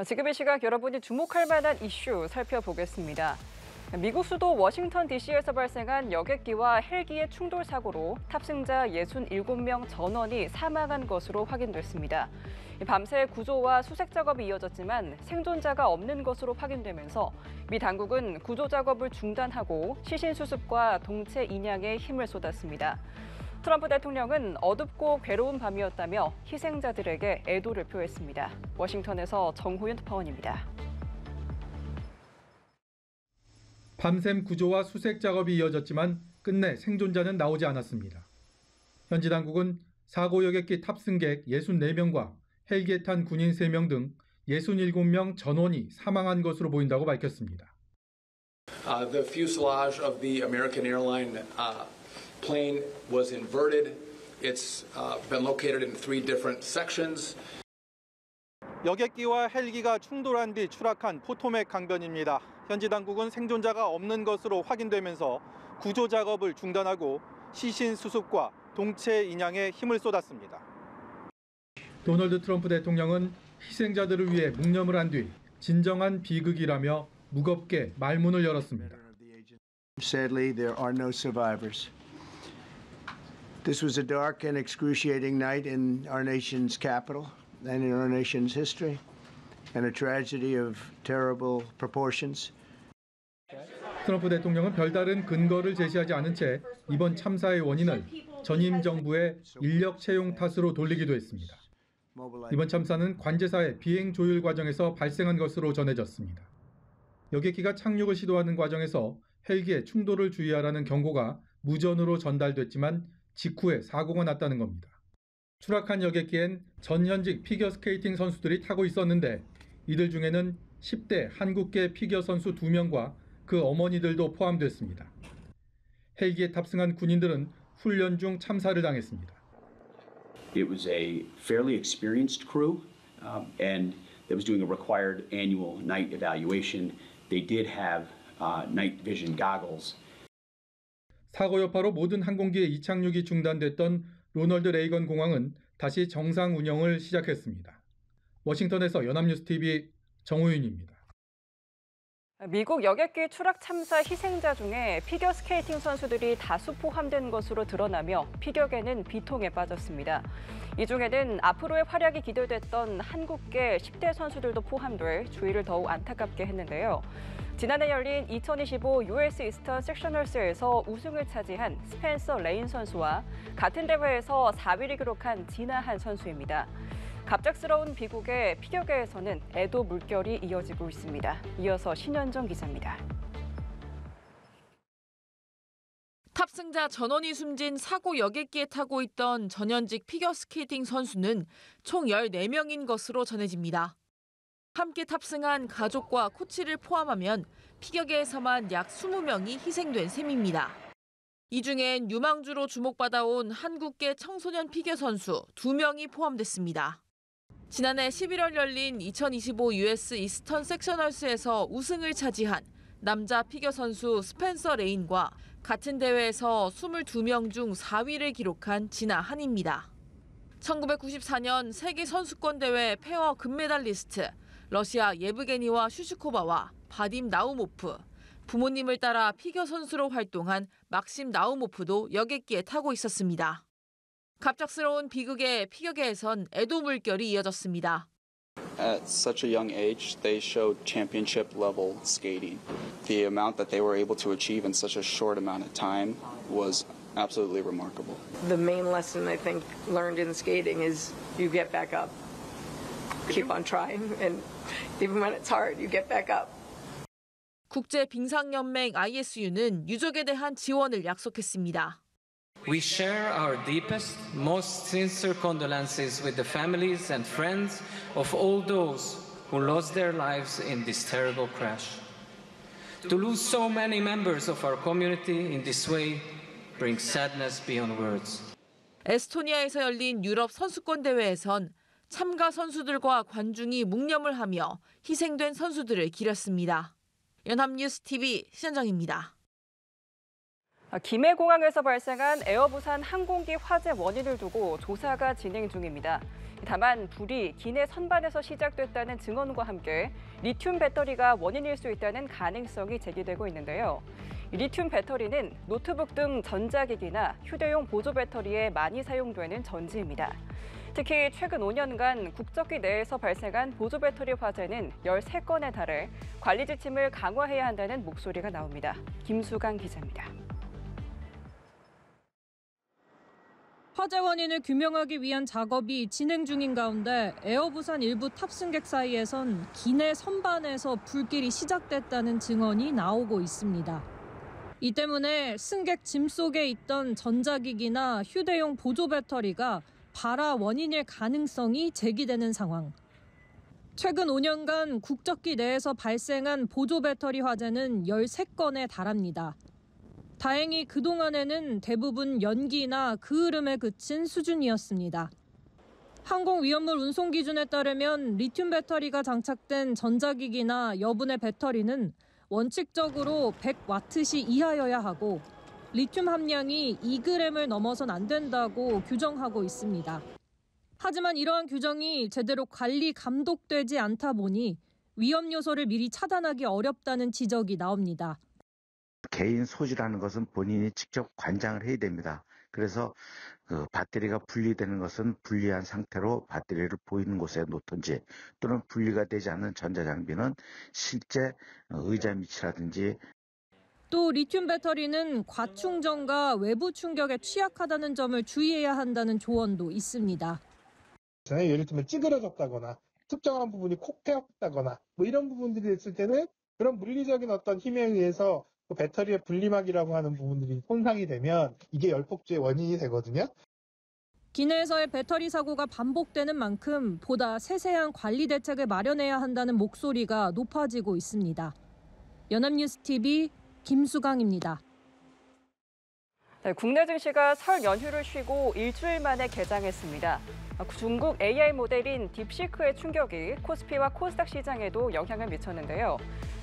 지금 이 시각 여러분이 주목할 만한 이슈 살펴보겠습니다. 미국 수도 워싱턴 DC에서 발생한 여객기와 헬기의 충돌 사고로 탑승자 67명 전원이 사망한 것으로 확인됐습니다. 밤새 구조와 수색 작업이 이어졌지만 생존자가 없는 것으로 확인되면서 미 당국은 구조 작업을 중단하고 시신 수습과 동체 인양에 힘을 쏟았습니다. 트럼프 대통령은 어둡고 괴로운 밤이었다며 희생자들에게 애도를 표했습니다. 워싱턴에서 정호윤 특파원입니다. 밤샘 구조와 수색 작업이 이어졌지만 끝내 생존자는 나오지 않았습니다. 현지 당국은 사고 여객기 탑승객 64명과 헬기에 탄 군인 3명 등 67명 전원이 사망한 것으로 보인다고 밝혔습니다. The fuselage of the American airline plane was inverted. It's been located in 3 different sections. 여객기와 헬기가 충돌한 뒤 추락한 포토맥 강변입니다. 현지 당국은 생존자가 없는 것으로 확인되면서 구조 작업을 중단하고 시신 수습과 동체 인양에 힘을 쏟았습니다. 도널드 트럼프 대통령은 희생자들을 위해 묵념을 한 뒤 진정한 비극이라며 무겁게 말문을 열었습니다. Sadly, there are no survivors. This was a dark and excruciating night in our nation's capital and in our nation's history, and a tragedy of terrible proportions. 트럼프 대통령은 별다른 근거를 제시하지 않은 채 이번 참사의 원인을 전임 정부의 인력 채용 탓으로 돌리기도 했습니다. 이번 참사는 관제사의 비행 조율 과정에서 발생한 것으로 전해졌습니다. 여객기가 착륙을 시도하는 과정에서 헬기에 충돌을 주의하라는 경고가 무전으로 전달됐지만 직후에 사고가 났다는 겁니다. 추락한 여객기엔 전현직 피겨스케이팅 선수들이 타고 있었는데 이들 중에는 10대 한국계 피겨 선수 2명과 그 어머니들도 포함됐습니다. 헬기에 탑승한 군인들은 훈련 중 참사를 당했습니다. It was a fairly experienced crew, and that was doing a required annual night evaluation. They did have night vision goggles. 사고 여파로 모든 항공기의 이착륙이 중단됐던 로널드 레이건 공항은 다시 정상 운영을 시작했습니다. 워싱턴에서 연합뉴스TV 정호윤입니다. 미국 여객기 추락 참사 희생자 중에 피겨스케이팅 선수들이 다수 포함된 것으로 드러나며 피겨계는 비통에 빠졌습니다. 이 중에는 앞으로의 활약이 기대됐던 한국계 10대 선수들도 포함돼 주의를 더욱 안타깝게 했는데요. 지난해 열린 2025 US 이스턴 섹셔널스에서 우승을 차지한 스펜서 레인 선수와 같은 대회에서 4위를 기록한 진아한 선수입니다. 갑작스러운 비극에 피겨계에서는 애도 물결이 이어지고 있습니다. 이어서 신현정 기자입니다. 탑승자 전원이 숨진 사고 여객기에 타고 있던 전현직 피겨스케이팅 선수는 총 14명인 것으로 전해집니다. 함께 탑승한 가족과 코치를 포함하면 피겨계에서만 약 20명이 희생된 셈입니다. 이 중엔 유망주로 주목받아온 한국계 청소년 피겨 선수 2명이 포함됐습니다. 지난해 11월 열린 2025 US 이스턴 섹셔널스에서 우승을 차지한 남자 피겨 선수 스펜서 레인과 같은 대회에서 22명 중 4위를 기록한 진아한입니다. 1994년 세계 선수권 대회 페어 금메달리스트 러시아 예브게니와 슈슈코바와 바딤 나우모프, 부모님을 따라 피겨 선수로 활동한 막심 나우모프도 여객기에 타고 있었습니다. 갑작스러운 비극에 피겨계에선 애도 물결이 이어졌습니다. At such a young age, they showed championship level skating. The amount that they were able to achieve in such a short amount of time was absolutely remarkable. The main lesson I think learned in skating is you get back up. Keep on trying, and even when it's hard, you get back up. 국제 빙상연맹 ISU는 유족에 대한 지원을 약속했습니다. We share our deepest, most sincere condolences with the families and friends of all those who lost their lives in this terrible crash. To lose so many members of our community in this way brings sadness beyond words. 에스토니아에서 열린 유럽 선수권 대회에선 참가 선수들과 관중이 묵념을 하며 희생된 선수들을 기렸습니다. 연합뉴스TV 신현정입니다. 김해공항에서 발생한 에어부산 항공기 화재 원인을 두고 조사가 진행 중입니다. 다만 불이 기내 선반에서 시작됐다는 증언과 함께 리튬 배터리가 원인일 수 있다는 가능성이 제기되고 있는데요. 리튬 배터리는 노트북 등 전자기기나 휴대용 보조 배터리에 많이 사용되는 전지입니다. 특히 최근 5년간 국적기 내에서 발생한 보조 배터리 화재는 13건에 달해 관리 지침을 강화해야 한다는 목소리가 나옵니다. 김수강 기자입니다. 화재 원인을 규명하기 위한 작업이 진행 중인 가운데 에어부산 일부 탑승객 사이에선 기내 선반에서 불길이 시작됐다는 증언이 나오고 있습니다. 이 때문에 승객 짐 속에 있던 전자기기나 휴대용 보조 배터리가 발화 원인일 가능성이 제기되는 상황. 최근 5년간 국적기 내에서 발생한 보조 배터리 화재는 13건에 달합니다. 다행히 그동안에는 대부분 연기나 그을음에 그친 수준이었습니다. 항공위험물 운송 기준에 따르면 리튬 배터리가 장착된 전자기기나 여분의 배터리는 원칙적으로 100와트시 이하여야 하고 리튬 함량이 2g을 넘어선 안 된다고 규정하고 있습니다. 하지만 이러한 규정이 제대로 관리 감독되지 않다 보니 위험 요소를 미리 차단하기 어렵다는 지적이 나옵니다. 개인 소지라는 것은 본인이 직접 관장을 해야 됩니다. 그래서 배터리가 분리되는 것은 분리한 상태로 배터리를 보이는 곳에 놓든지 또는 분리가 되지 않는 전자장비는 실제 의자 밑이라든지 또 리튬 배터리는 과충전과 외부 충격에 취약하다는 점을 주의해야 한다는 조언도 있습니다. 예를 들면 찌그러졌다거나 특정한 부분이 콕 패였다거나 뭐 이런 부분들이 있을 때는 그런 물리적인 어떤 힘에 의해서 배터리의 분리막이라고 하는 부분들이 손상이 되면 이게 열폭주의 원인이 되거든요. 기내에서의 배터리 사고가 반복되는 만큼 보다 세세한 관리 대책을 마련해야 한다는 목소리가 높아지고 있습니다. 연합뉴스TV 김수강입니다. 네, 국내 증시가 설 연휴를 쉬고 일주일 만에 개장했습니다. 중국 AI 모델인 딥시크의 충격이 코스피와 코스닥 시장에도 영향을 미쳤는데요.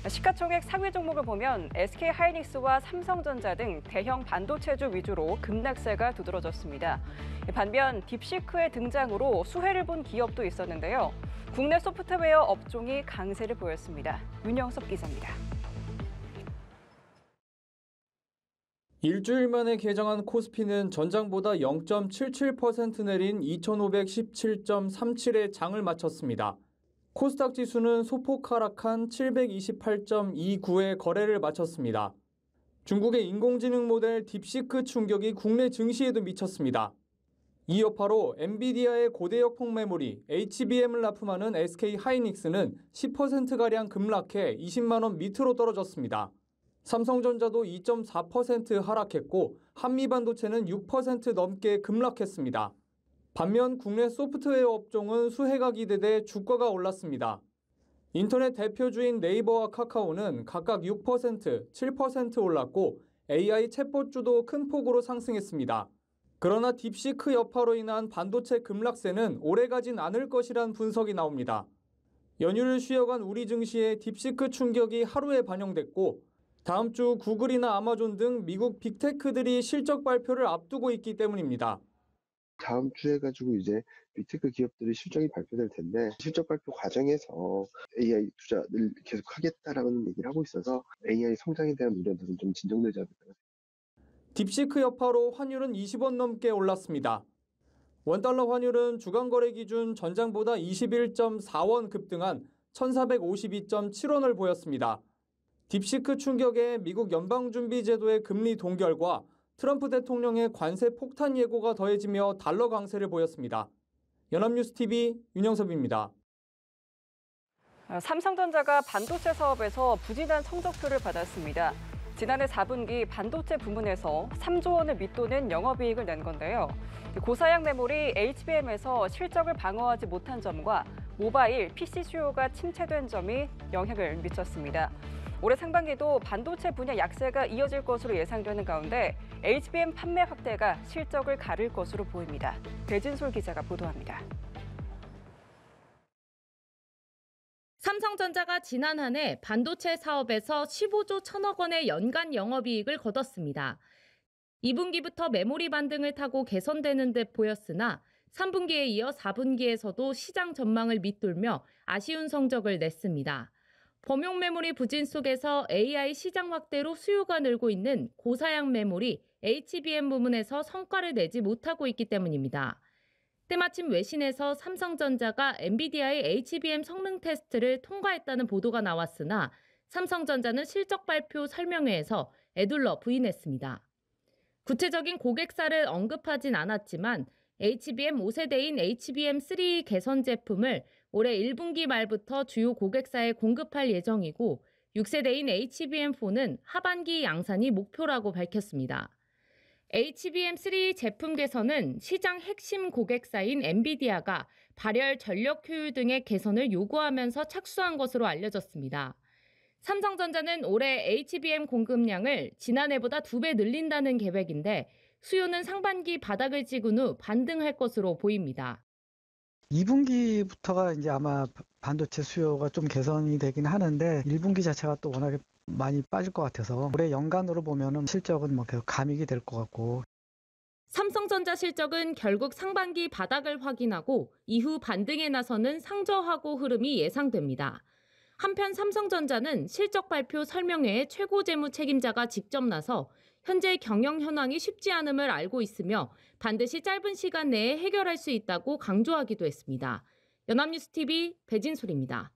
시가총액 상위 종목을 보면 SK하이닉스와 삼성전자 등 대형 반도체주 위주로 급락세가 두드러졌습니다. 반면 딥시크의 등장으로 수혜를 본 기업도 있었는데요. 국내 소프트웨어 업종이 강세를 보였습니다. 윤영섭 기자입니다. 일주일 만에 개장한 코스피는 전장보다 0.77% 내린 2,517.37의 장을 마쳤습니다. 코스닥 지수는 소폭 하락한 728.29의 거래를 마쳤습니다. 중국의 인공지능 모델 딥시크 충격이 국내 증시에도 미쳤습니다. 이 여파로 엔비디아의 고대역 폭메모리 HBM을 납품하는 SK하이닉스는 10%가량 급락해 20만 원 밑으로 떨어졌습니다. 삼성전자도 2.4% 하락했고 한미반도체는 6% 넘게 급락했습니다. 반면 국내 소프트웨어 업종은 수혜가 기대돼 주가가 올랐습니다. 인터넷 대표주인 네이버와 카카오는 각각 6%, 7% 올랐고 AI 챗봇주도 큰 폭으로 상승했습니다. 그러나 딥시크 여파로 인한 반도체 급락세는 오래가진 않을 것이란 분석이 나옵니다. 연휴를 쉬어간 우리 증시에 딥시크 충격이 하루에 반영됐고 다음 주 구글이나 아마존 등 미국 빅테크들이 실적 발표를 앞두고 있기 때문입니다. 다음 주에 가지고 이제 빅테크 기업들이 실적이 발표될 텐데 실적 발표 과정에서 AI 투자를 계속 하겠다라는 얘기를 하고 있어서 AI 성장에 대한 우려들은 좀 진정되지 않을까요? 딥시크 여파로 환율은 20원 넘게 올랐습니다. 원달러 환율은 주간 거래 기준 전장보다 21.4원 급등한 1,452.7원을 보였습니다. 딥시크 충격에 미국 연방준비제도의 금리 동결과 트럼프 대통령의 관세 폭탄 예고가 더해지며 달러 강세를 보였습니다. 연합뉴스TV 윤영섭입니다. 삼성전자가 반도체 사업에서 부진한 성적표를 받았습니다. 지난해 4분기 반도체 부문에서 3조 원을 밑도는 영업이익을 낸 건데요. 고사양 메모리 HBM에서 실적을 방어하지 못한 점과 모바일, PC 수요가 침체된 점이 영향을 미쳤습니다. 올해 상반기도 반도체 분야 약세가 이어질 것으로 예상되는 가운데 HBM 판매 확대가 실적을 가를 것으로 보입니다. 배진솔 기자가 보도합니다. 삼성전자가 지난 한 해 반도체 사업에서 15조 1천억 원의 연간 영업이익을 거뒀습니다. 2분기부터 메모리 반등을 타고 개선되는 듯 보였으나 3분기에 이어 4분기에서도 시장 전망을 밑돌며 아쉬운 성적을 냈습니다. 범용 메모리 부진 속에서 AI 시장 확대로 수요가 늘고 있는 고사양 메모리 HBM 부문에서 성과를 내지 못하고 있기 때문입니다. 때마침 외신에서 삼성전자가 엔비디아의 HBM 성능 테스트를 통과했다는 보도가 나왔으나 삼성전자는 실적 발표 설명회에서 에둘러 부인했습니다. 구체적인 고객사를 언급하진 않았지만 HBM 5세대인 HBM3 개선 제품을 올해 1분기 말부터 주요 고객사에 공급할 예정이고 6세대인 HBM4는 하반기 양산이 목표라고 밝혔습니다. HBM3 제품 개선은 시장 핵심 고객사인 엔비디아가 발열 전력 효율 등의 개선을 요구하면서 착수한 것으로 알려졌습니다. 삼성전자는 올해 HBM 공급량을 지난해보다 2배 늘린다는 계획인데 수요는 상반기 바닥을 찍은 후 반등할 것으로 보입니다. 2분기부터가 이제 아마 반도체 수요가 좀 개선이 되긴 하는데 1분기 자체가 또 워낙에 많이 빠질 것 같아서 올해 연간으로 보면은 실적은 뭐 계속 감익이 될 것 같고. 삼성전자 실적은 결국 상반기 바닥을 확인하고 이후 반등에 나서는 상저하고 흐름이 예상됩니다. 한편 삼성전자는 실적 발표 설명회에 최고 재무 책임자가 직접 나서 현재 경영 현황이 쉽지 않음을 알고 있으며 반드시 짧은 시간 내에 해결할 수 있다고 강조하기도 했습니다. 연합뉴스TV 배진솔입니다.